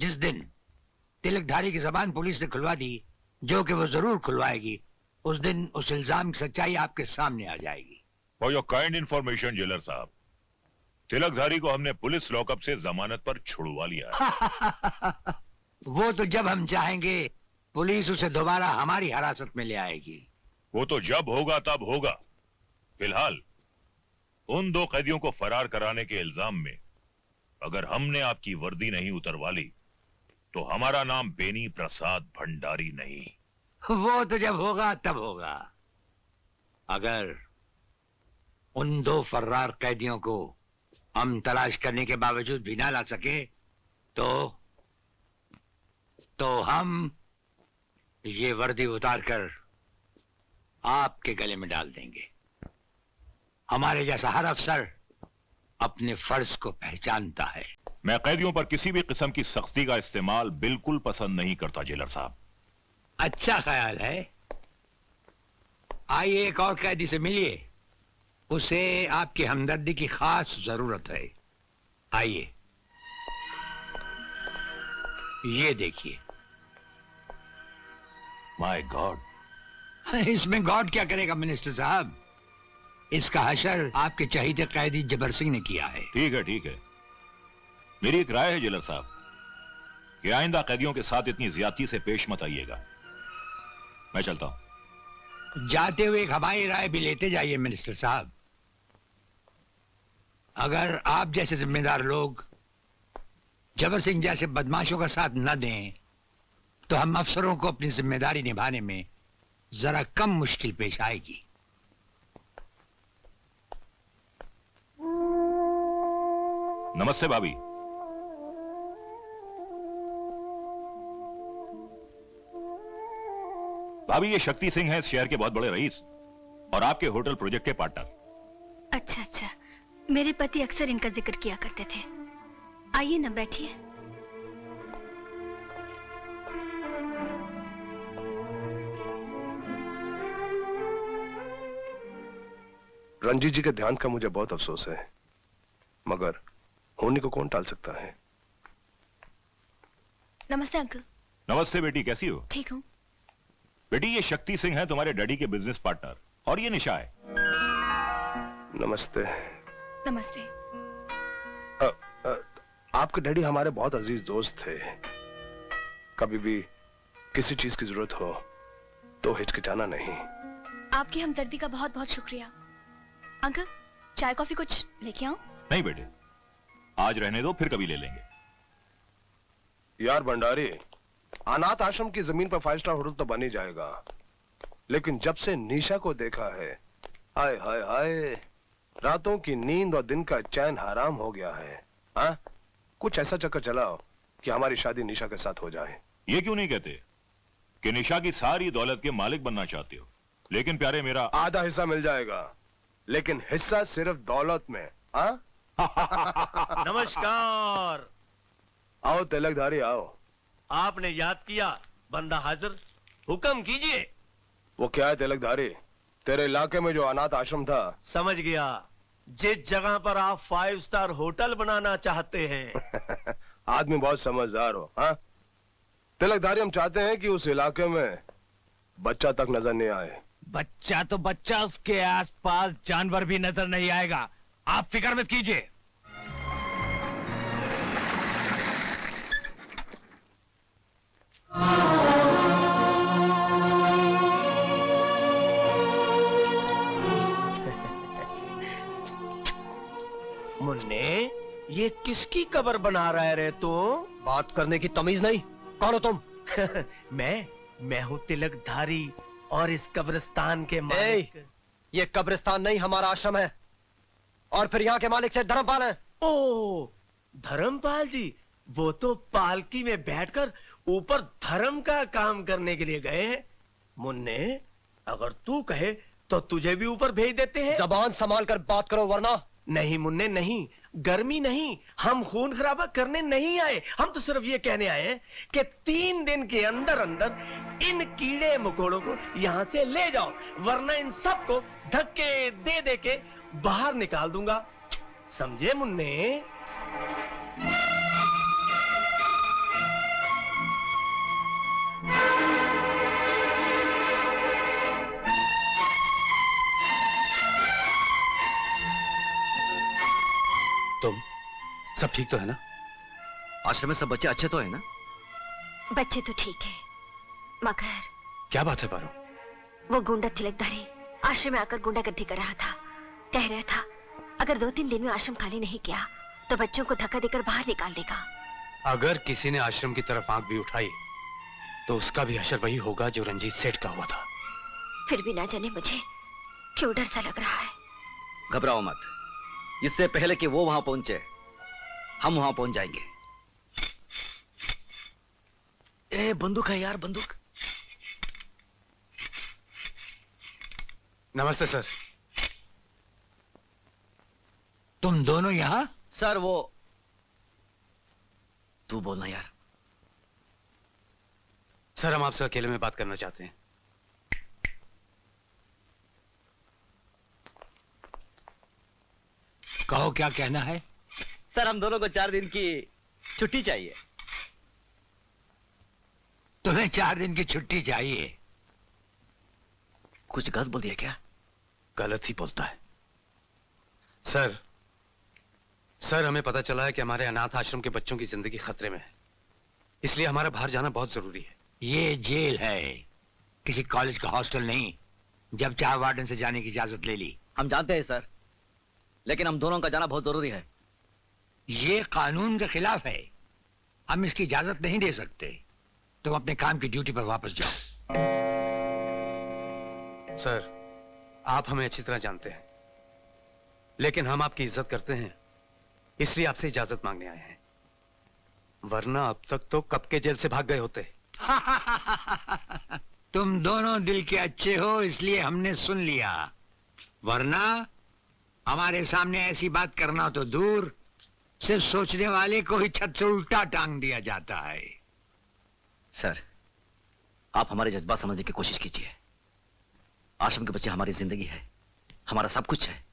जिस दिन तिलकधारी की जबान पुलिस ने खुलवा दी, जो कि वो जरूर खुलवाएगी, उस दिन उस इल्जाम की सच्चाई आपके सामने आ जाएगी। For your kind information jailer साहब, तिलकधारी को हमने पुलिस लॉकअप से जमानत पर छुड़वा लिया है। वो तो जब हम चाहेंगे पुलिस उसे दोबारा हमारी हिरासत में ले आएगी। वो तो जब होगा तब होगा। फिलहाल उन 2 कैदियों को फरार कराने के इल्जाम में अगर हमने आपकी वर्दी नहीं उतरवा ली तो हमारा नाम बेनी प्रसाद भंडारी नहीं। वो तो जब होगा तब होगा। अगर उन 2 फर्रार कैदियों को हम तलाश करने के बावजूद भी ना ला सके तो हम ये वर्दी उतारकर आपके गले में डाल देंगे। हमारे जैसा हर अफसर अपने फर्ज को पहचानता है। मैं कैदियों पर किसी भी किस्म की सख्ती का इस्तेमाल बिल्कुल पसंद नहीं करता जेलर साहब। अच्छा ख्याल है। आइए एक और कैदी से मिलिए, उसे आपकी हमदर्दी की खास जरूरत है। आइए, ये देखिए। माय गॉड, इसमें गॉड क्या करेगा मिनिस्टर साहब? इसका हशर आपके चहीते कैदी जबर सिंह ने किया है। ठीक है ठीक है, मेरी एक राय है जेलर साहब कि आइंदा कैदियों के साथ इतनी ज्यादती से पेश मत आइएगा। मैं चलता हूं। जाते हुए एक हमारी राय भी लेते जाइए मिनिस्टर साहब। अगर आप जैसे जिम्मेदार लोग जबर सिंह जैसे बदमाशों का साथ न दें तो हम अफसरों को अपनी जिम्मेदारी निभाने में जरा कम मुश्किल पेश आएगी। नमस्ते भाभी। भाभी, ये शक्ति सिंह है इस शहर के बहुत बड़े रईस और आपके होटल प्रोजेक्ट के पार्टनर। अच्छा अच्छा, मेरे पति अक्सर इनका जिक्र किया करते थे। आइए ना, बैठिए। रंजीत जी के ध्यान का मुझे बहुत अफसोस है, मगर होने को कौन टाल सकता है। नमस्ते अंकल। नमस्ते बेटी, कैसी हो? ठीक हूँ। बेटी, ये शक्ति सिंह है तुम्हारे डैडी के बिजनेस पार्टनर, और ये निशा है। नमस्ते। नमस्ते। आपके डैडी हमारे बहुत अजीज दोस्त थे। कभी भी किसी चीज की जरूरत हो तो हिचकिचाना नहीं। आपकी हमदर्दी का बहुत बहुत शुक्रिया। अंकल, चाय कॉफी कुछ लेके आऊं? नहीं बेटे, आज रहने दो, फिर कभी ले लेंगे। यार भंडारी, अनाथ आश्रम की जमीन पर 5 स्टार होटल तो बन ही जाएगा, लेकिन जब से निशा को देखा है, हाय हाय हाय, रातों की नींद और दिन का चैन हराम हो गया है। हाँ, कुछ ऐसा चक्कर चलाओ कि हमारी शादी निशा के साथ हो जाए। ये क्यों नहीं कहते कि निशा की सारी दौलत के मालिक बनना चाहते हो, लेकिन प्यारे मेरा आधा हिस्सा मिल जाएगा, लेकिन हिस्सा सिर्फ दौलत में। हाँ? नमस्कार। आओ तिलकधारी आओ। आपने याद किया, बंदा हाजिर, हुक्म कीजिए। वो क्या है तिलकधारी, तेरे इलाके में जो अनाथ आश्रम था? समझ गया, जिस जगह पर आप 5 स्टार होटल बनाना चाहते हैं। आदमी बहुत समझदार हो। हाँ तिलकधारी, हम चाहते हैं कि उस इलाके में बच्चा तक नजर नहीं आए। बच्चा तो बच्चा, उसके आसपास जानवर भी नजर नहीं आएगा, आप फिक्र मत कीजिए। मुन्ने, ये किसकी कब्र बना रहा है रे तू? बात करने की तमीज नहीं, कौन हो तुम? मैं हूँ तिलकधारी और इस कब्रिस्तान के मालिक। ये कब्रिस्तान नहीं, हमारा आश्रम है, और फिर यहाँ के मालिक से धर्मपाल हैं। ओ, धर्मपाल जी, वो तो पालकी में बैठकर ऊपर धर्म का काम करने के लिए गए हैं। मुन्ने, अगर तू कहे तो तुझे भी ऊपर भेज देते हैं। जबान संभाल कर बात करो, वरना। नहीं मुन्ने नहीं, गर्मी नहीं, हम खून खराबा करने नहीं आए। हम तो सिर्फ ये कहने आए हैं कि 3 दिन के अंदर अंदर इन कीड़े मकोड़ों को यहाँ से ले जाओ, वरना इन सबको धक्के दे दे के बाहर निकाल दूंगा। समझे मुन्ने? सब ठीक तो है ना? आश्रम में सब बच्चे अच्छे तो है ना? बच्चे तो ठीक है, मगर क्या बात है पारो? वो गुंडा तिलकधारी आश्रम में आकर गुंडागर्दी कर रहा था। कह रहा था अगर 2-3 दिन में आश्रम खाली नहीं किया तो बच्चों को धक्का देकर बाहर निकाल देगा। अगर किसी ने आश्रम की तरफ आंख भी उठाई तो उसका भी हशर वही होगा जो रंजीत सेठ का हुआ था। फिर भी ना जाने मुझे क्यों डर सा लग रहा है। घबराओ मत, इससे पहले कि वो वहां पहुंचे हम वहां पहुंच जाएंगे। ए बंदूक है यार, बंदूक। नमस्ते सर। तुम दोनों यहाँ? सर वो तू बोलना यार। सर हम आपसे अकेले में बात करना चाहते हैं। कहो क्या कहना है? सर हम दोनों को 4 दिन की छुट्टी चाहिए। तुम्हें 4 दिन की छुट्टी चाहिए? कुछ गलत बोल दिया क्या? गलत ही बोलता है। सर हमें पता चला है कि हमारे अनाथ आश्रम के बच्चों की जिंदगी खतरे में है, इसलिए हमारा बाहर जाना बहुत जरूरी है। ये जेल है, किसी कॉलेज का हॉस्टल नहीं। जब चाहे वार्डन से जाने की इजाजत ले ली। हम जानते हैं सर, लेकिन हम दोनों का जाना बहुत जरूरी है। ये कानून के खिलाफ है, हम इसकी इजाजत नहीं दे सकते। तुम अपने काम की ड्यूटी पर वापस जाओ। सर आप हमें अच्छी तरह जानते हैं, लेकिन हम आपकी इज्जत करते हैं, इसलिए आपसे इजाजत मांगने आए हैं। वरना अब तक तो कब के जेल से भाग गए होते। तुम दोनों दिल के अच्छे हो इसलिए हमने सुन लिया, वरना हमारे सामने ऐसी बात करना तो दूर, सिर्फ सोचने वाले को ही छत से उल्टा टांग दिया जाता है। सर आप हमारे जज्बात समझने की कोशिश कीजिए। आश्रम के बच्चे हमारी जिंदगी है, हमारा सब कुछ है।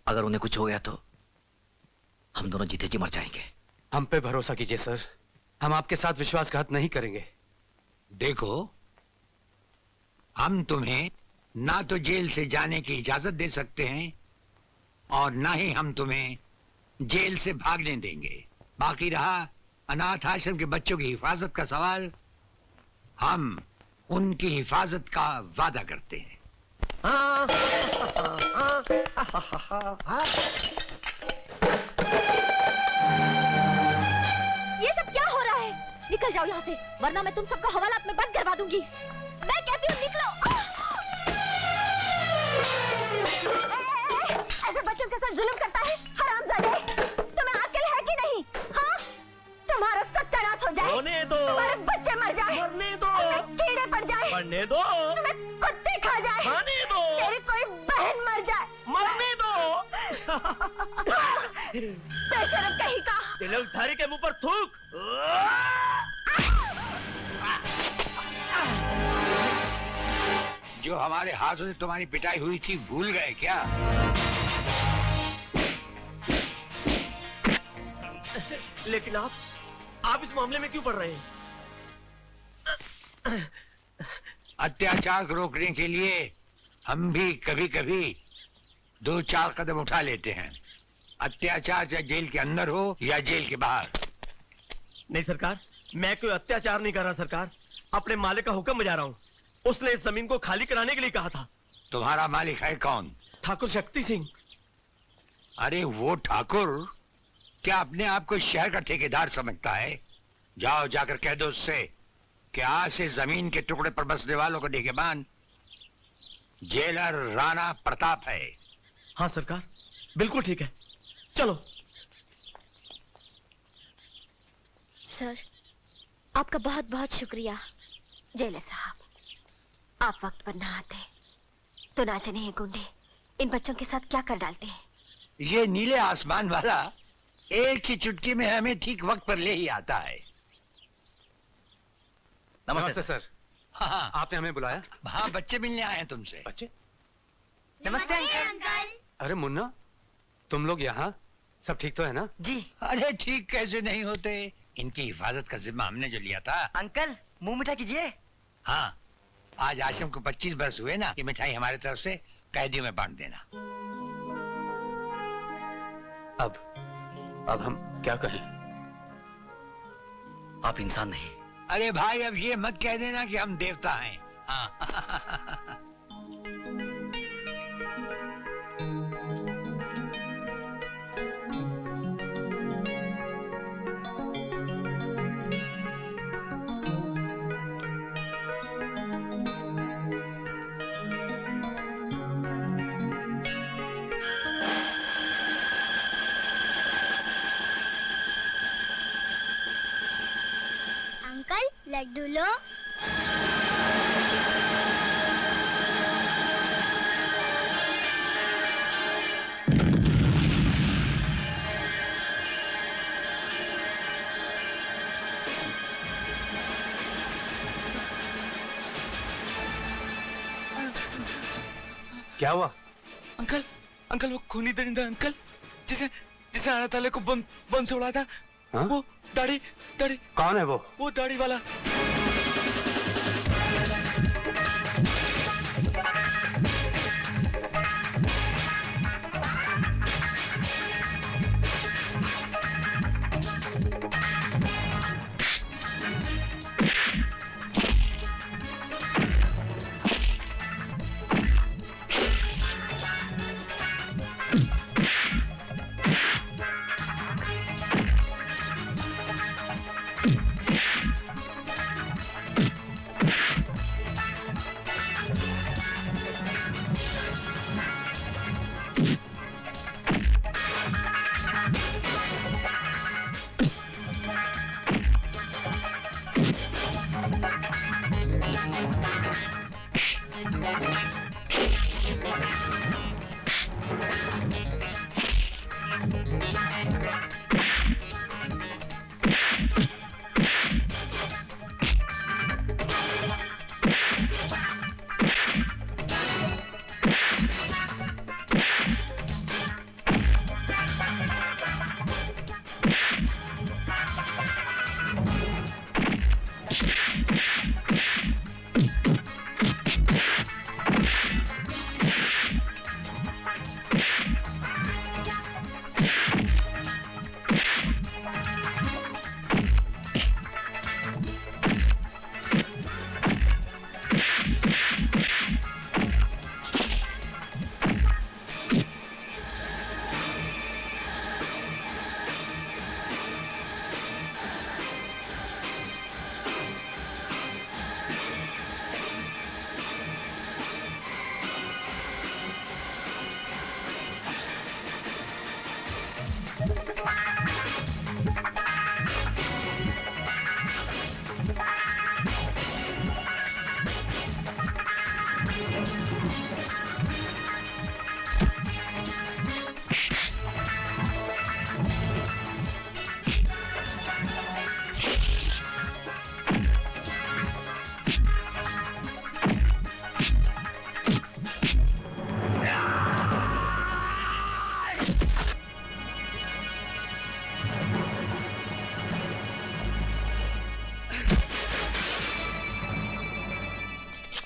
अगर उन्हें कुछ हो गया तो हम दोनों जीते जी मर जाएंगे। हम पे भरोसा कीजिए सर, हम आपके साथ विश्वासघात नहीं करेंगे। देखो, हम तुम्हें ना तो जेल से जाने की इजाजत दे सकते हैं और ना ही हम तुम्हें जेल से भागने देंगे। बाकी रहा अनाथ आश्रम के बच्चों की हिफाजत का सवाल, हम उनकी हिफाजत का वादा करते हैं। ये सब क्या हो रहा है? निकल जाओ यहाँ से, वरना मैं तुम सबको हवालात में बंद करवा दूंगी। मैं कहती हूँ निकलो। ऐसे बच्चों के साथ जुल्म करता है हरामजादे। तुम्हें अक्ल है कि नहीं? हाँ, तुम्हारा सत्यानाश हो जाए, होने दो, तुम्हारे बच्चे मर जाए, मरने दो, कीड़े पड़ जाए, मरने दो, तुम्हें कुत्ते खा जाए, खाने दो, तेरी कोई बहन मर जाए, मरने दो। बेशरम कहीं का। तिलकधारी के मुंह पर थूक। जो हमारे हाथों से तुम्हारी पिटाई हुई थी भूल गए क्या? लेकिन आप इस मामले में क्यों पड़ रहे हैं? अत्याचार को रोकने के लिए हम भी कभी कभी 2-4 कदम उठा लेते हैं। अत्याचार चाहे जेल के अंदर हो या जेल के बाहर। नहीं सरकार, मैं कोई अत्याचार नहीं कर रहा सरकार, अपने मालिक का हुक्म बजा रहा हूँ। उसने इस जमीन को खाली कराने के लिए कहा था। तुम्हारा मालिक है कौन? ठाकुर शक्ति सिंह। अरे वो ठाकुर क्या अपने आप को शहर का ठेकेदार समझता है? जाओ जाकर कह दो उससे कि आज से जमीन के टुकड़े पर बसने वालों को निगहबान जेलर राणा प्रताप है। हाँ सरकार, बिल्कुल ठीक है, चलो। सर, आपका बहुत बहुत शुक्रिया। जेलर साहब, आप वक्त पर ना आते तो ना जाने ये गुंडे इन बच्चों के साथ क्या कर डालते हैं। ये नीले आसमान वाला एक ही चुटकी में हमें ठीक वक्त पर ले ही आता है। नमस्ते सर। हाँ, आपने हमें बुलाया? हाँ, बच्चे मिलने आए हैं तुमसे। बच्चे? नमस्ते अंकल। अरे मुन्ना, तुम लोग यहाँ? सब ठीक तो है ना? जी। अरे ठीक कैसे नहीं होते, इनकी हिफाजत का जिम्मा हमने जो लिया था। अंकल मुंह मीठा कीजिए। हाँ, आज आश्रम को 25 बरस हुए ना, ये मिठाई हमारी तरफ से कैदियों में बांट देना। अब हम क्या कहें? आप इंसान नहीं। अरे भाई अब ये मत कह देना कि हम देवता हैं। हाँ। अंकल लड्डू लो। क्या हुआ? अंकल अंकल वो खूनी दरिंदा अंकल जिसे जिसे अनाथ वाले को बम से उड़ाया था। हाँ? वो दाढ़ी दाढ़ी कौन है वो? वो दाढ़ी वाला।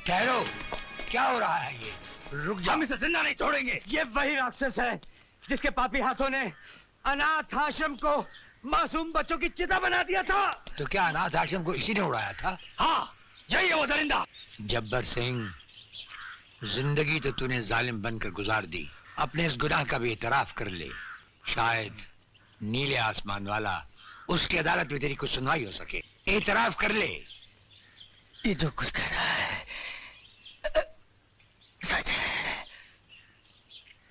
ठहरो, क्या हो रहा है ये? रुक जाओ। हम इसे जिंदा नहीं छोड़ेंगे। ये वही राक्षस है जिसके पापी हाथों ने अनाथ आश्रम को मासूम बच्चों की चिता बना दिया था। तो क्या अनाथ आश्रम को इसी ने उड़ाया था? हाँ, यही है वो दरिंदा। जब्बर सिंह, जिंदगी तो तूने जालिम बनकर गुजार दी, अपने इस गुनाह का भी इतराफ कर ले। शायद नीले आसमान वाला उसकी अदालत में तेरी कुछ सुनवाई हो सके। इतराफ कर ले। ये जो कुछ कह रहा है सच है।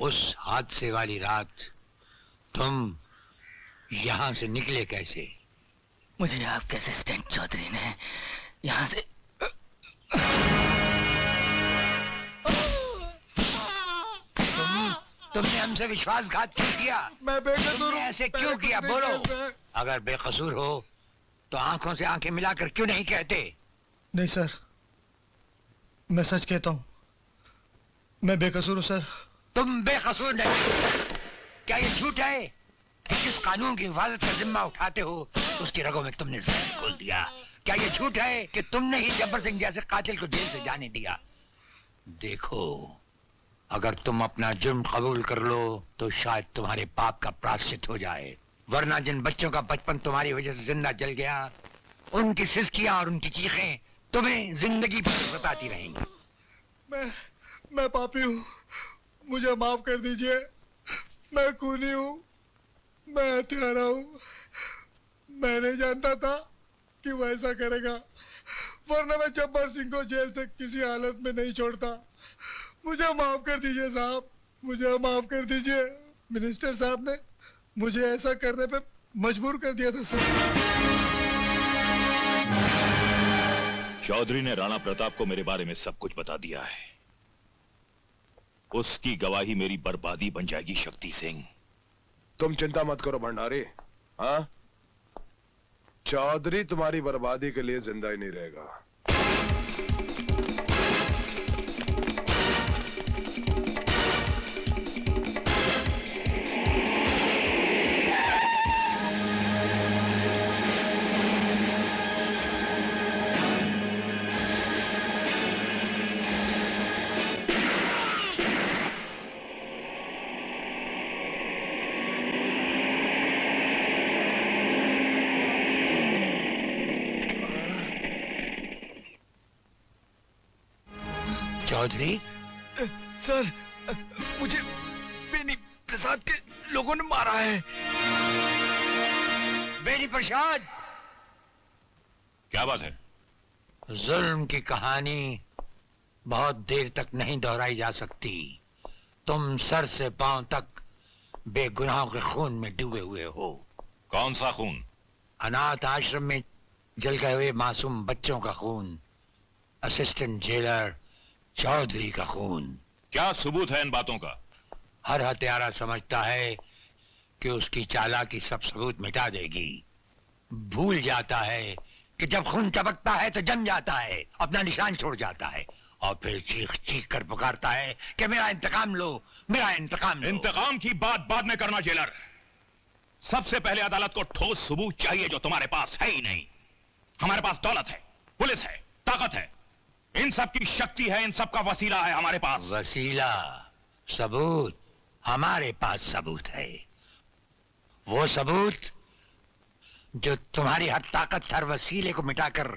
उस हादसे वाली रात तुम यहाँ से निकले कैसे? मुझे आपके असिस्टेंट चौधरी ने यहाँ से तुमने हमसे विश्वासघात क्यों किया? मैं बेकसूर तुमने हूँ। ऐसे क्यों किया? बोलो। अगर बेकसूर हो तो आंखों से आंखें मिलाकर क्यों नहीं कहते? नहीं सर, मैं सच कहता हूँ, मैं बेकसूर हूँ सर। तुम बेकसूर नहीं। क्या ये झूठ है कि जिस कानून की हिफाजत का जिम्मा उठाते हो उसकी रगों में तुमने जहर घोल दिया? क्या ये झूठ है कि तुमने ही जब्बर सिंह जैसे कातिल को जेल से जाने दिया? देखो, अगर तुम अपना जुर्म कबूल कर लो तो शायद तुम्हारे पाप का प्रायश्चित हो जाए, वरना जिन बच्चों का बचपन तुम्हारी वजह से जिंदा जल गया, उनकी सिसकियां और उनकी चीखें तुम्हें जिंदगी भर बताती रहेंगी। मैं पापी हूँ, मुझे माफ कर दीजिए। मैं खूनी हूँ, मैं हत्यारा हूँ। मैं नहीं जानता था कि वो ऐसा करेगा, वरना मैं जब्बार सिंह को जेल से किसी हालत में नहीं छोड़ता। मुझे माफ कर दीजिए साहब, मुझे माफ कर दीजिए। मिनिस्टर साहब ने मुझे ऐसा करने पे मजबूर कर दिया था सर। चौधरी ने राणा प्रताप को मेरे बारे में सब कुछ बता दिया है। उसकी गवाही मेरी बर्बादी बन जाएगी शक्ति सिंह। तुम चिंता मत करो भंडारी। हाँ, चौधरी तुम्हारी बर्बादी के लिए जिंदा ही नहीं रहेगा। चौधरी, सर, मुझे बेनी प्रसाद के लोगों ने मारा है। बेनी प्रसाद? क्या बात है? जुल्म की कहानी बहुत देर तक नहीं दोहराई जा सकती। तुम सर से पांव तक बेगुनाहों के खून में डूबे हुए हो। कौन सा खून? अनाथ आश्रम में जल गए हुए मासूम बच्चों का खून, असिस्टेंट जेलर चौधरी का खून। क्या सबूत है इन बातों का? हर हत्यारा समझता है कि उसकी चालाकी सब सबूत मिटा देगी। भूल जाता है कि जब खून टपकता है तो जम जाता है, अपना निशान छोड़ जाता है और फिर चीख चीख कर पुकारता है कि मेरा इंतकाम लो, मेरा इंतकाम लो। इंतकाम की बात बाद में करना जेलर। सबसे पहले अदालत को ठोस सबूत चाहिए जो तुम्हारे पास है ही नहीं। हमारे पास दौलत है, पुलिस है, ताकत है, इन सब की शक्ति है, इन सब का वसीला है हमारे पास। वसीला, सबूत? हमारे पास सबूत है। वो सबूत जो तुम्हारी हर ताकत, हर वसीले को मिटाकर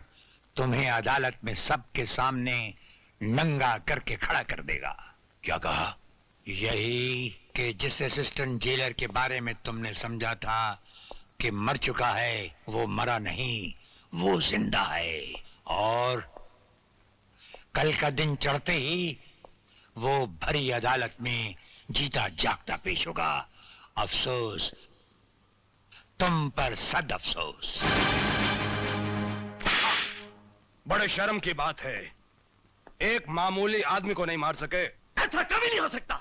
तुम्हें अदालत में सबके सामने नंगा करके खड़ा कर देगा। क्या कहा? यही कि जिस असिस्टेंट जेलर के बारे में तुमने समझा था कि मर चुका है, वो मरा नहीं, वो जिंदा है। और कल का दिन चढ़ते ही वो भरी अदालत में जीता जागता पेश होगा। अफसोस तुम पर, सद अफसोस। बड़े शर्म की बात है, एक मामूली आदमी को नहीं मार सके। ऐसा कभी नहीं हो सकता।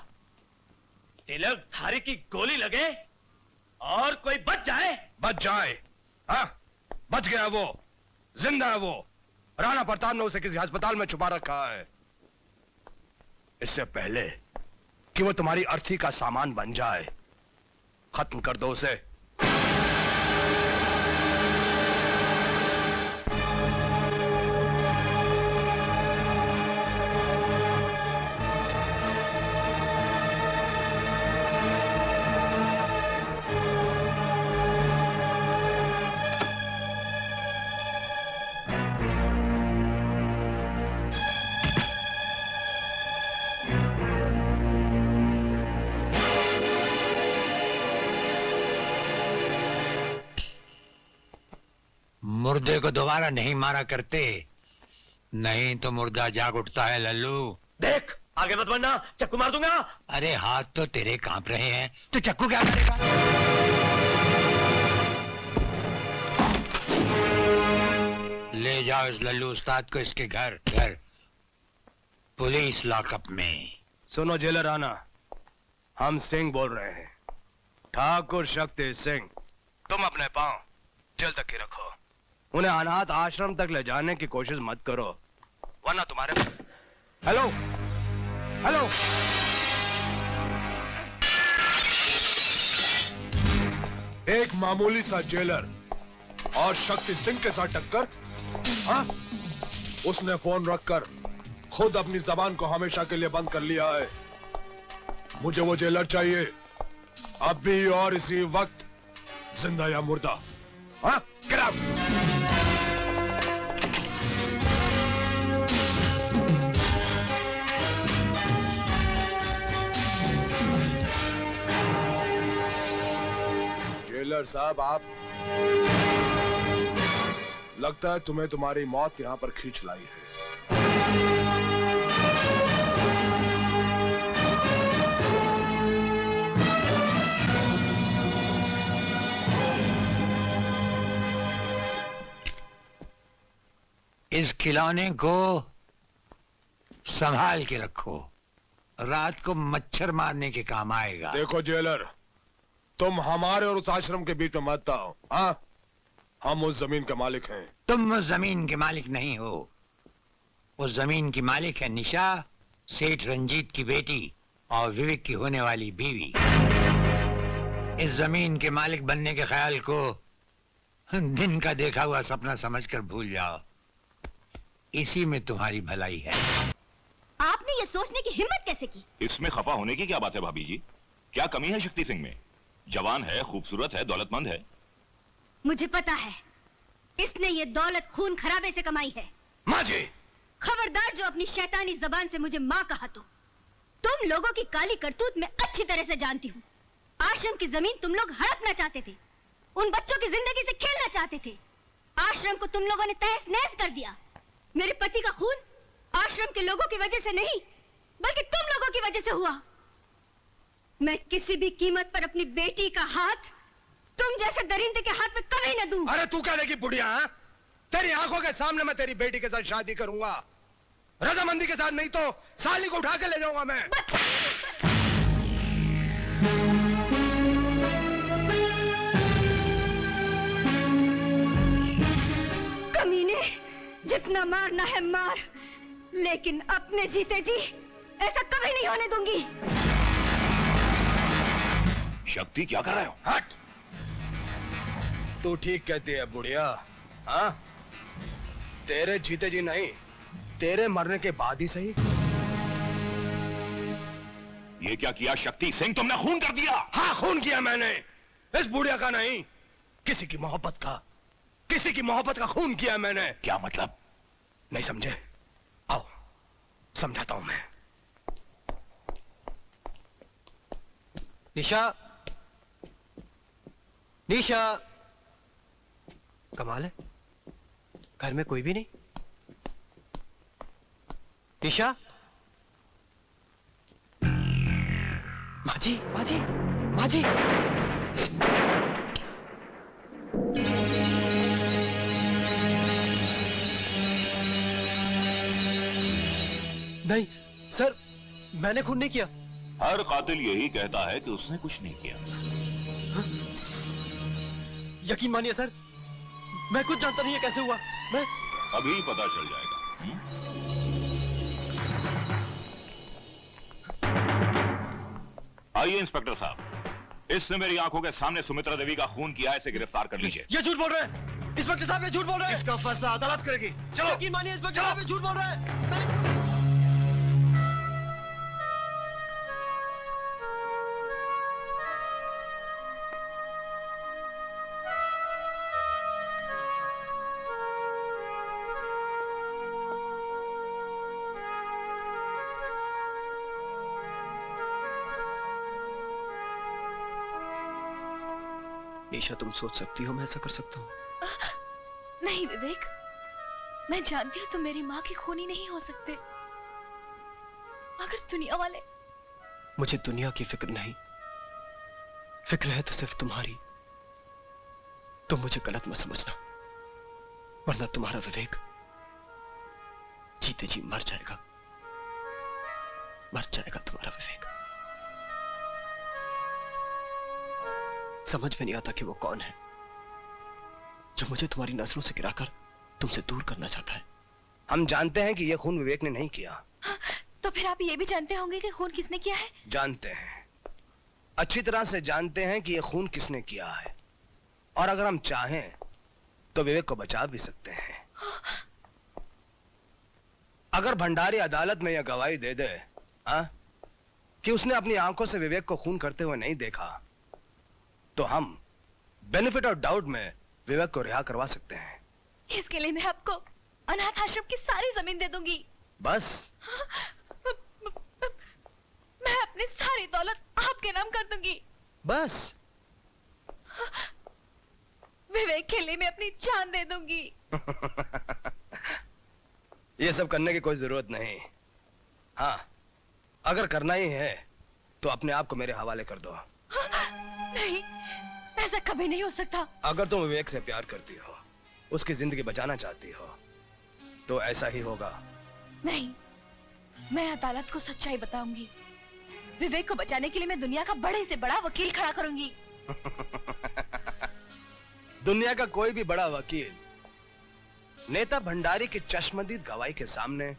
तिलक धारी की गोली लगे और कोई बच जाए? बच जाए? हाँ, बच गया वो, जिंदा है वो। राणा प्रताप ने उसे किसी अस्पताल में छुपा रखा है। इससे पहले कि वो तुम्हारी अर्थी का सामान बन जाए, खत्म कर दो उसे। मुर्दे को दोबारा नहीं मारा करते, नहीं तो मुर्दा जाग उठता है लल्लू। देख, आगे मत बढ़ना, चक्कू मार दूंगा। अरे हाथ तो तेरे कांप रहे हैं, तो चक्कू क्या करेगा? ले जाओ इस लल्लू उस्ताद को इसके घर पुलिस लॉकअप में। सुनो जेलर राणा, हम सिंह बोल रहे हैं, ठाकुर शक्ति सिंह। तुम अपने पांव जेल तक ही रखो, उन्हें अनाथ आश्रम तक ले जाने की कोशिश मत करो, वरना तुम्हारे। हेलो हेलो, एक मामूली सा जेलर और शक्ति सिंह के साथ टक्कर? हाँ, उसने फोन रखकर खुद अपनी जबान को हमेशा के लिए बंद कर लिया है। मुझे वो जेलर चाहिए, अभी और इसी वक्त। जिंदा या मुर्दा? हाँ, गेट आउट। जेलर साहब, आप लगता है तुम्हें तुम्हारी मौत यहां पर खींच लाई है। इस खिलौने को संभाल के रखो, रात को मच्छर मारने के काम आएगा। देखो जेलर, तुम हमारे और उस आश्रम के बीच में मत आओ। हाँ, हम उस जमीन के मालिक हैं। तुम उस जमीन के मालिक नहीं हो, उस जमीन की मालिक है निशा, सेठ रंजीत की बेटी और विवेक की होने वाली बीवी। इस जमीन के मालिक बनने के ख्याल को दिन का देखा हुआ सपना समझकर भूल जाओ, इसी में तुम्हारी भलाई है। आपने ये सोचने की हिम्मत कैसे की? इसमें खफा होने की क्या बात है भाभी जी? क्या कमी है शक्ति सिंह में? जवान है, खूबसूरत है, दौलतमंद है। मुझे पता है, इसने ये दौलत खून खराबे से कमाई है। माँ जी! खबरदार जो अपनी शैतानी जबान से मुझे माँ कहा तो। तुम लोगों की काली करतूत मैं अच्छी तरह से जानती हूँ। आश्रम की जमीन तुम लोग हड़पना चाहते थे, उन बच्चों की जिंदगी से खेलना चाहते थे। आश्रम को तुम लोगों ने तहस नहस कर दिया। मेरे पति का खून आश्रम के लोगों की वजह से नहीं, बल्कि तुम लोगों की वजह से हुआ। मैं किसी भी कीमत पर अपनी बेटी का हाथ तुम जैसे दरिंदे के हाथ में कभी न दूं। अरे तू क्या लेगी बुढ़िया? तेरी आंखों के सामने मैं तेरी बेटी के साथ शादी करूंगा, रजामंदी के साथ, नहीं तो साली को उठा के ले जाऊंगा मैं। कमीने, जितना मारना है मार, लेकिन अपने जीते जी ऐसा कभी नहीं होने दूंगी। शक्ति, क्या कर रहे हो? हट! तू ठीक कहती है बुढ़िया। हाँ, तेरे जीते जी नहीं, तेरे मरने के बाद ही सही। ये क्या किया शक्ति सिंह? तुमने खून कर दिया। हाँ, खून किया मैंने। इस बुढ़िया का नहीं, किसी की मोहब्बत का, किसी की मोहब्बत का खून किया मैंने। क्या मतलब? नहीं समझे? आओ समझाता हूं मैं। निशा, निशा, कमाल है, घर में कोई भी नहीं। निशा, माजी, माजी, माजी। नहीं सर, मैंने खून नहीं किया। हर कातिल यही कहता है कि उसने कुछ नहीं किया। हाँ? यकीन मानिए सर, मैं कुछ जानता नहीं है कैसे हुआ। मैं अभी पता चल जाएगा। आइए इंस्पेक्टर साहब, इसने मेरी आंखों के सामने सुमित्रा देवी का खून किया है, इसे गिरफ्तार कर लीजिए। ये झूठ बोल रहे हैं इंस्पेक्टर साहब, ये झूठ बोल रहे हैं। इसका फैसला अदालत करेगी। चलो। यकीन मानिए इंस्पेक्टर साहब, ये झूठ बोल रहे हैं। निशा, तुम सोच सकती हो मैं ऐसा कर सकता हूँ? नहीं विवेक, मैं जानती हूँ तुम मेरी माँ की खूनी नहीं हो सकते, मगर दुनिया वाले। मुझे दुनिया की फिक्र नहीं, फिक्र है तो सिर्फ तुम्हारी। तुम मुझे गलत मत समझना, वरना तुम्हारा विवेक जीते जी मर जाएगा, मर जाएगा तुम्हारा विवेक। समझ में नहीं आता कि वो कौन है जो मुझे तुम्हारी नजरों से गिराकर तुमसे दूर करना चाहता है। हम जानते हैं कि यह खून विवेक ने नहीं किया। तो फिर आप ये भी जानते होंगे कि खून किसने किया है? जानते हैं, अच्छी तरह से जानते हैं कि यह खून किसने किया है, और अगर हम चाहें तो विवेक को बचा भी सकते हैं। अगर भंडारी अदालत में यह गवाही दे दे कि उसने अपनी आंखों से विवेक को खून करते हुए नहीं देखा, तो हम बेनिफिट ऑफ डाउट में विवेक को रिहा करवा सकते हैं। इसके लिए मैं आपको अनाथ आश्रम की सारी जमीन दे दूंगी। बस? मैं अपनी सारी दौलत आपके नाम कर दूंगी। बस? विवेक के लिए मैं अपनी जान दे दूंगी। ये सब करने की कोई जरूरत नहीं। हाँ, अगर करना ही है तो अपने आप को मेरे हवाले कर दो। नहीं, ऐसा कभी नहीं हो सकता। अगर तुम विवेक से प्यार करती हो, उसकी जिंदगी बचाना चाहती हो, तो ऐसा ही होगा। नहीं, मैं अदालत को सच्चाई बताऊंगी। विवेक को बचाने के लिए मैं दुनिया का बड़े से बड़ा वकील खड़ा करूंगी। दुनिया का कोई भी बड़ा वकील नेता भंडारी की चश्मदीद गवाही के सामने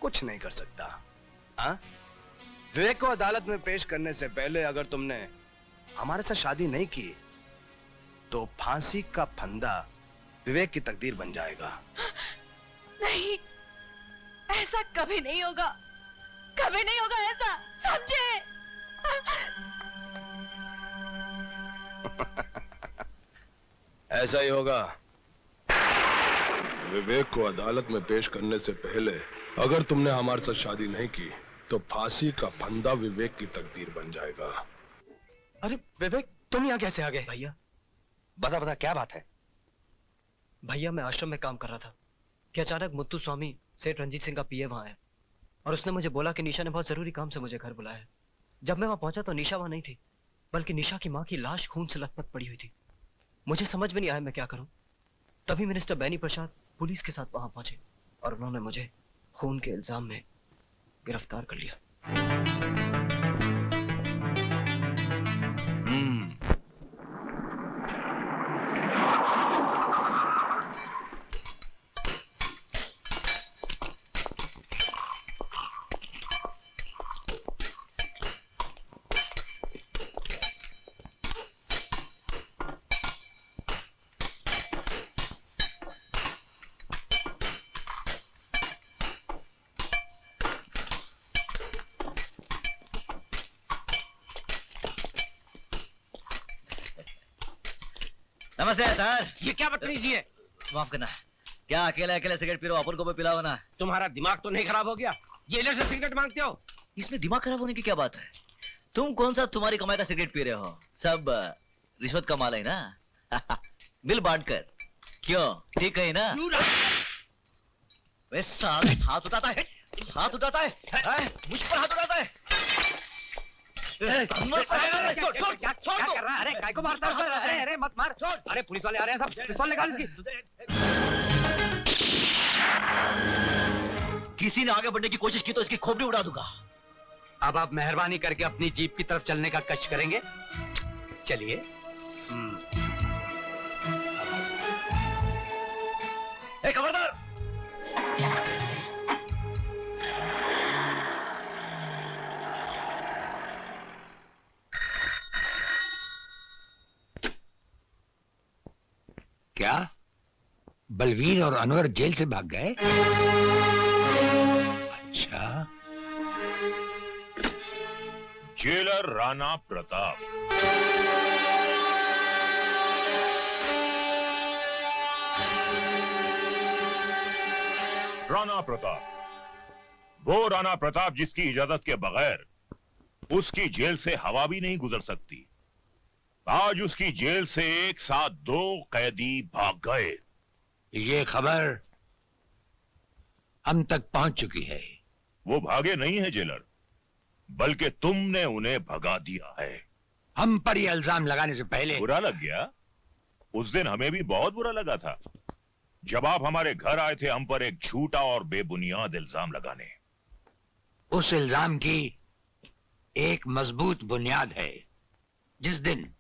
कुछ नहीं कर सकता। हाँ? विवेक को अदालत में पेश करने से पहले अगर तुमने हमारे साथ शादी नहीं की तो फांसी का फंदा विवेक की तकदीर बन जाएगा। नहीं, ऐसा कभी नहीं होगा। कभी नहीं होगा ऐसा, समझे? ऐसा ही होगा। विवेक को अदालत में पेश करने से पहले अगर तुमने हमारे साथ शादी नहीं की तो फांसी का फंदा विवेक की तकदीर बन जाएगा। अरे विवेक, तुम यहाँ कैसे आ गए? भैया बता बता क्या बात है? भैया मैं आश्रम में काम कर रहा था कि अचानक मुत्तू स्वामी सेठ रंजीत सिंह का पीए वहां आया और उसने मुझे बोला कि निशा ने बहुत जरूरी काम से मुझे घर बुलाया है। जब मैं वहां पहुंचा तो निशा वहां नहीं थी, बल्कि निशा की मां की लाश खून से लथपथ पड़ी हुई थी। मुझे समझ में नहीं आया मैं क्या करूं। तभी मिनिस्टर बैनी प्रसाद पुलिस के साथ वहां पहुंचे और उन्होंने मुझे खून के इल्जाम में गिरफ्तार कर लिया। नमस्ते सर। ये क्या बदतमीजी है? माफ करना, क्या अकेले अकेले सिगरेट पी रहे हो? अपन को भी पिलाओ ना। तुम्हारा दिमाग तो नहीं खराब हो गया? जेलर से सिगरेट मांगते हो? इसमें दिमाग खराब होने की क्या बात है? तुम कौन सा तुम्हारी कमाई का सिगरेट पी रहे हो? सब रिश्वत का माल है ना। बिल बांट कर। क्यों, ठीक है ना? वे साले हाथ उठाता है, हाथ उठाता है, मुझ पर हाथ उठाता है। अरे काय को मारता है? अरे अरे मत मार। अरे पुलिस वाले आ रहे हैं, सब पिस्तौल निकाल इसकी। किसी ने आगे बढ़ने की कोशिश की तो इसकी खोपड़ी उड़ा दूंगा। अब आप मेहरबानी करके अपनी जीप की तरफ चलने का कष्ट करेंगे? चलिए। खबरदार! क्या बलवीर और अनवर जेल से भाग गए? अच्छा। जेलर राणा प्रताप। राणा प्रताप, वो राणा प्रताप जिसकी इजाजत के बगैर उसकी जेल से हवा भी नहीं गुजर सकती। आज उसकी जेल से एक साथ 2 कैदी भाग गए। ये खबर हम तक पहुंच चुकी है। वो भागे नहीं है जेलर, बल्कि तुमने उन्हें भगा दिया है। हम पर ये इल्जाम लगाने से पहले बुरा लग गया? उस दिन हमें भी बहुत बुरा लगा था जब आप हमारे घर आए थे हम पर एक झूठा और बेबुनियाद इल्जाम लगाने। उस इल्जाम की एक मजबूत बुनियाद है। जिस दिन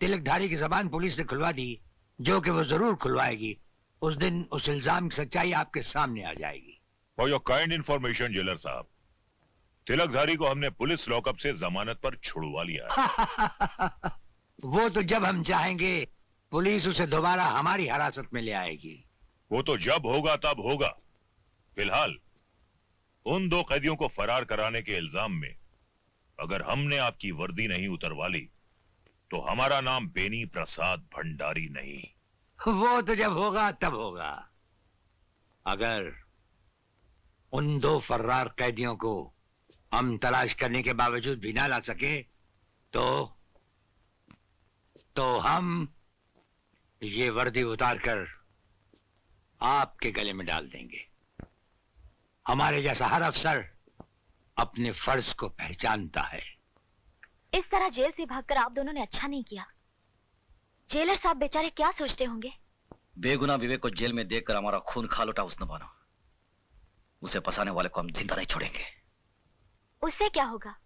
तिलकधारी की जबान पुलिस ने खुलवा दी, जो कि वो जरूर खुलवाएगी, उस दिन उस इल्जाम की सच्चाई आपके सामने आ जाएगी। For your kind information jailer साहब, तिलकधारी को हमने पुलिस लॉकअप से जमानत पर छुड़वा लिया है। वो तो जब हम चाहेंगे पुलिस उसे दोबारा हमारी हिरासत में ले आएगी। वो तो जब होगा तब होगा। फिलहाल उन 2 कैदियों को फरार कराने के इल्जाम में अगर हमने आपकी वर्दी नहीं उतरवा ली तो हमारा नाम बेनी प्रसाद भंडारी नहीं। वो तो जब होगा तब होगा। अगर उन 2 फर्रार कैदियों को हम तलाश करने के बावजूद भी ना ला सके तो हम ये वर्दी उतारकर आपके गले में डाल देंगे। हमारे जैसा हर अफसर अपने फर्ज को पहचानता है। इस तरह जेल से भागकर आप दोनों ने अच्छा नहीं किया। जेलर साहब बेचारे क्या सोचते होंगे? बेगुनाह विवेक को जेल में देखकर हमारा खून खा लौटा उस न मानो। उसे फंसाने वाले को हम जिंदा नहीं छोड़ेंगे। उससे क्या होगा?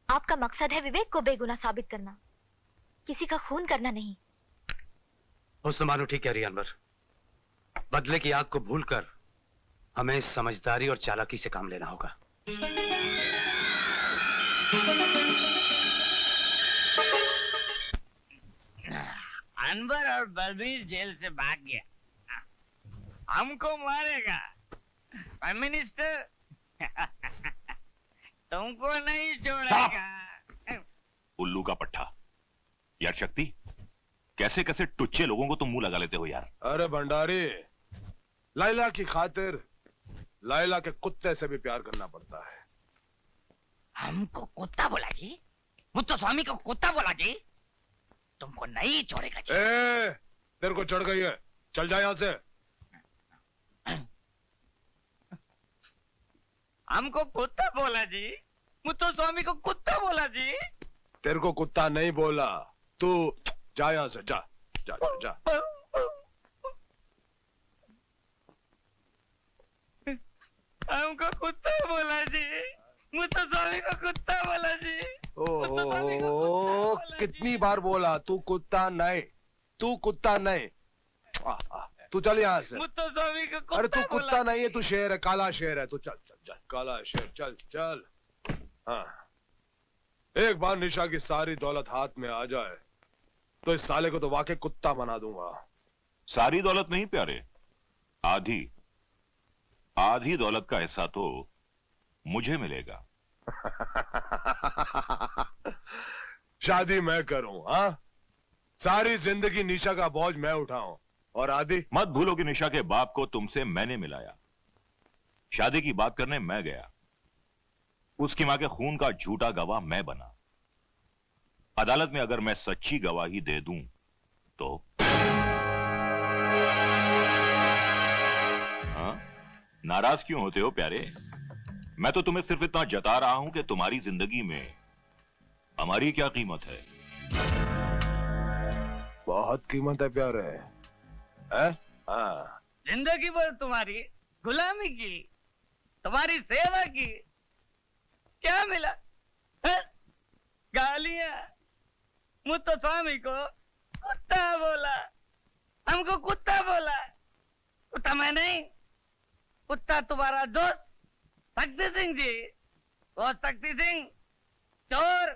आपका मकसद है विवेक को बेगुनाह साबित करना, किसी का खून करना नहीं। हुस्न मानो ठीक कह रही है अनवर। बदले की आग को भूलकर हमें समझदारी और चालाकी से काम लेना होगा। अनवर और बलबीर जेल से भाग गया, हमको मारेगा। प्राइम मिनिस्टर तुमको नहीं छोड़ेगा। उल्लू का पट्टा। यार शक्ति, कैसे कैसे टुच्चे लोगों को तुम मुंह लगा लेते हो यार। अरे भंडारी, लैला की खातिर लैला के कुत्ते से भी प्यार करना पड़ता है। हमको कुत्ता बोला जी? मुत्तु स्वामी को कुत्ता बोला जी? तुमको नहीं छोड़ेगा जी। तेरे को चढ़ गई है, चल जा यहाँ से। हमको कुत्ता बोला जी? मुत्तु स्वामी को कुत्ता बोला जी? तेरे को कुत्ता नहीं बोला, तू जा यहाँ से, जा जा जा, जा। हमको कुत्ता बोला जी, मुत्तु स्वामी को कुत्ता बोला जी। ओहो, कितनी बार बोला तू कुत्ता नहीं, तू कुत्ता नहीं। तू चल यहाँ से। मुत्तु स्वामी को कुत्ता। अरे तू कुत्ता नहीं है, तू शेर है, काला शेर है। तू चल चल चल, काला शेर, चल चल। हाँ, एक बार निशा की सारी दौलत हाथ में आ जाए तो इस साले को तो वाकई कुत्ता बना दूंगा। सारी दौलत नहीं प्यारे, आधी आधी दौलत का हिस्सा तो मुझे मिलेगा। शादी मैं करूं, हाँ? सारी जिंदगी निशा का बोझ मैं उठाऊं और आदि? मत भूलो कि निशा के बाप को तुमसे मैंने मिलाया। शादी की बात करने मैं गया, उसकी मां के खून का झूठा गवाह मैं बना। अदालत में अगर मैं सच्ची गवाही दे दूं तो हाँ? नाराज क्यों होते हो प्यारे? मैं तो तुम्हें सिर्फ इतना जता रहा हूं कि तुम्हारी जिंदगी में हमारी क्या कीमत है। बहुत कीमत है प्यारे, है? हाँ। जिंदगी भर तुम्हारी गुलामी की, तुम्हारी सेवा की, क्या मिला? गालियां। मुत्तु स्वामी को कुत्ता बोला, हमको कुत्ता बोला। कुत्ता मैं नहीं, कुत्ता तुम्हारा दोस्त शक्ति सिंह जी। वो शक्ति सिंह चोर,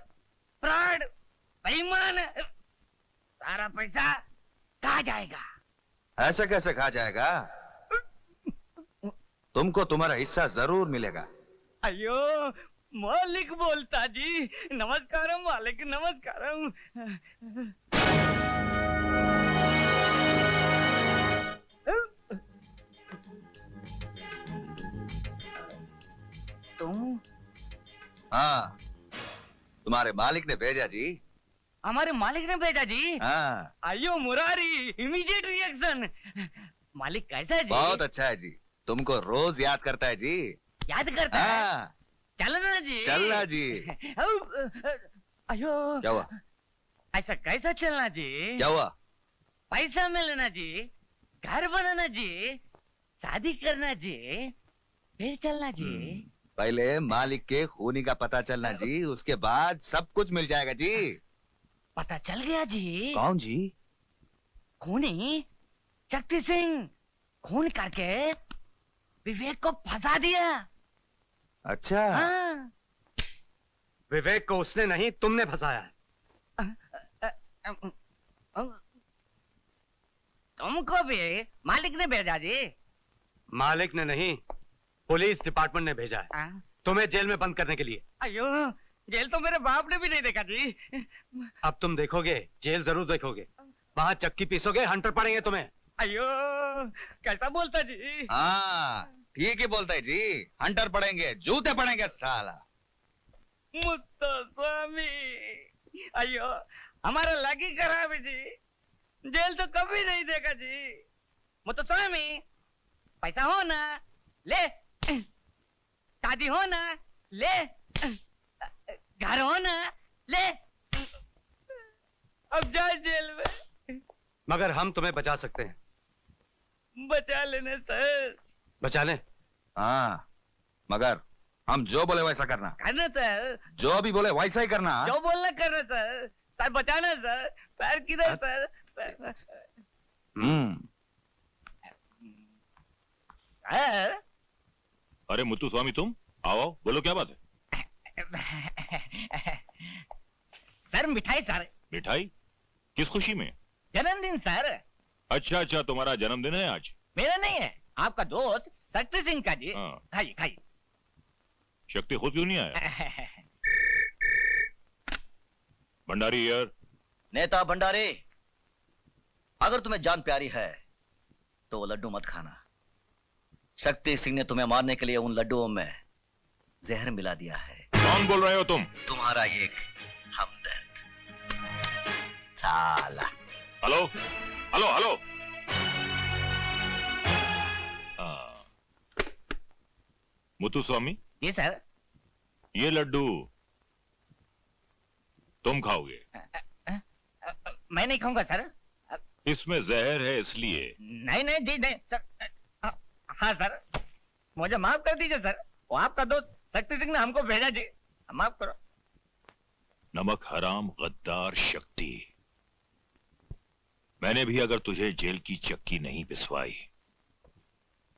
फ्रॉड, बेईमान। सारा पैसा कहाँ जाएगा? ऐसे कैसे खा जाएगा? तुमको तुम्हारा हिस्सा जरूर मिलेगा। अयो मालिक बोलता जी। नमस्कारम मालिक, नमस्कारम। तुम? हाँ, तुम्हारे मालिक ने भेजा जी। हमारे मालिक ने भेजा जी? हाँ। अयो मुरारी, इमीडिएट रिएक्शन। मालिक कैसा है जी? बहुत अच्छा है जी, तुमको रोज याद करता है जी। याद करता है? चलना जी। चलना जी। अयो क्या हुआ? ऐसा कैसा चलना जी? क्या हुआ? पैसा मिलना जी, घर बनाना जी, शादी करना जी, फिर चलना जी। पहले मालिक के खूनी का पता चलना जी, उसके बाद सब कुछ मिल जाएगा जी। पता चल गया जी। कौन जी? खूनी शक्ति सिंह। खून करके विवेक को फंसा दिया। अच्छा। हाँ। विवेक को उसने नहीं, तुमने फंसाया है। तुमको भी मालिक ने भेजा जी? मालिक ने नहीं, पुलिस डिपार्टमेंट ने भेजा है तुम्हें जेल में बंद करने के लिए। अयो जेल तो मेरे बाप ने भी नहीं देखा जी। अब तुम देखोगे, जेल जरूर देखोगे। वहां चक्की पीसोगे, हंटर पड़ेंगे तुम्हें। अयो कैसा बोलता जी। हाँ ठीक ही बोलता है जी, हंटर पड़ेंगे, जूते पड़ेंगे साला। मुत्तो स्वामी, अयो हमारा लगी खराब है जी, जेल तो कभी नहीं देखा जी। मुत्तो स्वामी, पैसा हो ना ले, शादी हो ना ले, घर हो ना ले, अब जा जेल में। मगर हम तुम्हें बचा सकते हैं। बचा लेना सर। बचा लें? हाँ मगर हम जो बोले वैसा करना। करना सर। जो भी बोले वैसा ही करना। जो बोलना करना सर। सर बचाना सर। पैर किधर सर? सर। अरे मुत्तू स्वामी तुम आओ, बोलो क्या बात है? सर मिठाई सर। मिठाई? किस खुशी में? जन्मदिन सर। अच्छा अच्छा, तुम्हारा जन्मदिन है आज? मेरा नहीं है, आपका दोस्त शक्ति सिंह का जी। खाइए खाइए। शक्ति खुद क्यों नहीं आया? भंडारी यार। नेता भंडारी, अगर तुम्हें जान प्यारी है तो वो लड्डू मत खाना। शक्ति सिंह ने तुम्हें मारने के लिए उन लड्डुओं में जहर मिला दिया है। कौन बोल रहे हो तुम? तुम्हारा एक हमदर्द साला। Hello hello hello. Muthu Swami. जी सर। ये लड्डू तुम खाओगे? मैं नहीं खाऊंगा सर। इसमें जहर है इसलिए। नहीं नहीं जी नहीं सर। हाँ सर, मुझे माफ कर दीजिए सर, वो आपका दोस्त शक्ति सिंह ने हमको भेजा जी, माफ करो। नमक हराम गद्दार शक्ति, मैंने भी अगर तुझे जेल की चक्की नहीं पिसवाई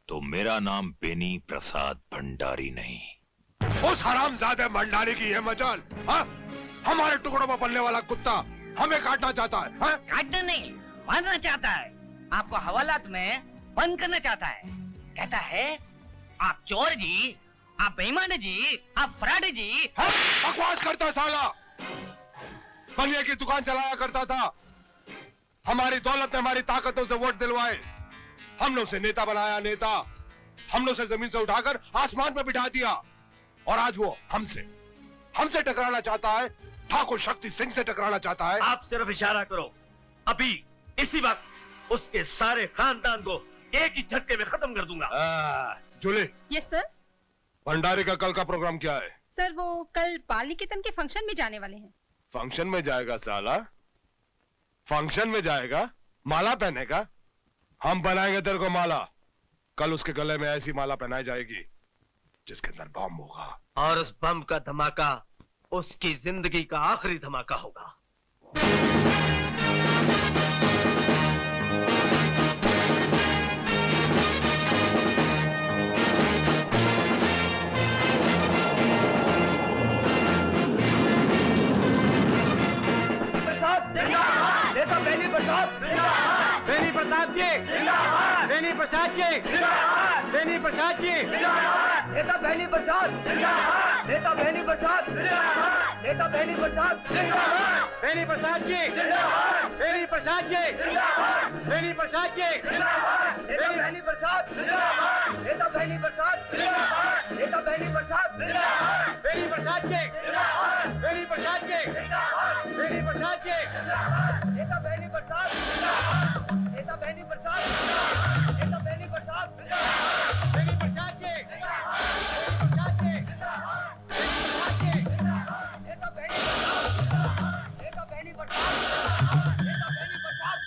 तो मेरा नाम बेनी प्रसाद भंडारी नहीं। उस हरामजादे भंडारी की है मजाल। हाँ? हमारे टुकड़ों में पलने वाला कुत्ता हमें काटना चाहता है। हाँ? काटना नहीं, मारना चाहता है। आपको हवालात में बंद करना चाहता है। कहता है आप चोर जी, आप बेईमान जी, आप फराडी जी। हाँ? बकवास करता साला। बनिया की दुकान चलाया करता था, हमारी दौलत ने हमारी ताकतों से वोट दिलवाए, हमने उसे नेता बनाया। नेता हमने उसे जमीन से उठाकर आसमान पर बिठा दिया और आज वो हमसे टकराना चाहता है। ठाकुर शक्ति सिंह से टकराना चाहता है। आप सिर्फ इशारा करो, अभी इसी वक्त उसके सारे खानदान को एक ही झटके में खत्म कर दूंगा। जूली। Yes sir. भंडारी का कल का प्रोग्राम क्या है? सर वो कल बाल निकेतन के फंक्शन में जाने वाले हैं। फंक्शन में जाएगा साला? फंक्शन में जाएगा? माला पहनेगा? हम बनाएंगे तेरे को माला। कल उसके गले में ऐसी माला पहनाई जाएगी जिसके अंदर बम होगा। और उस बम का धमाका उसकी जिंदगी का आखिरी धमाका होगा। नेता बेनी प्रसाद जिंदाबाद। बेनी प्रसाद जी जिंदाबाद। बेनी प्रसाद जी जिंदाबाद। बेनी प्रसाद जी जिंदाबाद। नेता बेनी प्रसाद जिंदाबाद। नेता बेनी प्रसाद जिंदाबाद। नेता बेनी प्रसाद जिंदाबाद। बेनी प्रसाद जी जिंदाबाद। बेनी प्रसाद जी जिंदाबाद। बेनी प्रसाद जी जिंदाबाद। नेता बेनी प्रसाद जिंदाबाद। नेता बेनी प्रसाद जिंदाबाद। नेता बेनी प्रसाद जिंदाबाद। बेनी प्रसाद जी जिंदाबाद। बेनी प्रसाद जी जिंदाबाद। बेनी प्रसाद जी जिंदाबाद। नेता बेनी प्रसाद जिंदाबाद। नेता बेनी प्रसाद जिंदाबाद। नेता बेनी प्रसाद जिंदाबाद। बेनी प्रसाद जी जिंदाबाद। बेनी प्रसाद जी जिंदाबाद। बेनी प्रसाद जी जिंदाबाद। नेता बेनी प्रसाद जिंदाबाद। नेता बेनी प्रसाद जिंदाबाद। नेता बेनी प्रसाद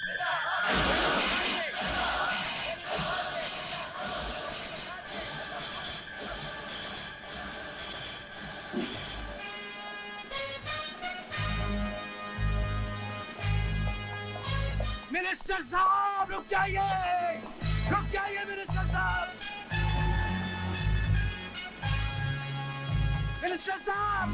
मिनिस्टर साहब रुक जाइए, रुक जाइए मिनिस्टर साहब। मिनिस्टर साहब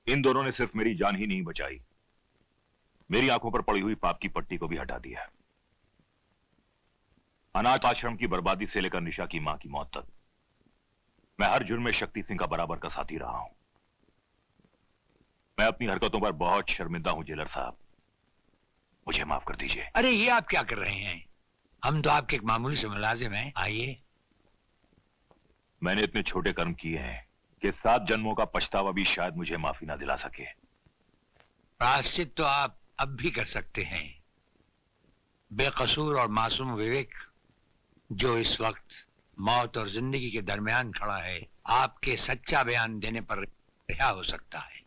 इन दोनों ने सिर्फ मेरी जान ही नहीं बचाई, मेरी आंखों पर पड़ी हुई पाप की पट्टी को भी हटा दिया। अनाथ आश्रम की बर्बादी से लेकर निशा की मां की मौत तक मैं हर जुर्म में शक्ति सिंह का बराबर का साथी रहा हूं। मैं अपनी हरकतों पर बहुत शर्मिंदा हूं जेलर साहब, मुझे माफ कर दीजिए। अरे ये आप क्या कर रहे हैं? हम तो आपके एक मामूली से मुलाजिम हैं। आइए। मैंने इतने छोटे कर्म किए हैं कि 7 जन्मों का पछतावा भी शायद मुझे माफी ना दिला सके। प्रायश्चित तो आप अब भी कर सकते हैं। बेकसूर और मासूम विवेक जो इस वक्त मौत और जिंदगी के दरमियान खड़ा है, आपके सच्चा बयान देने पर रिहा हो सकता है।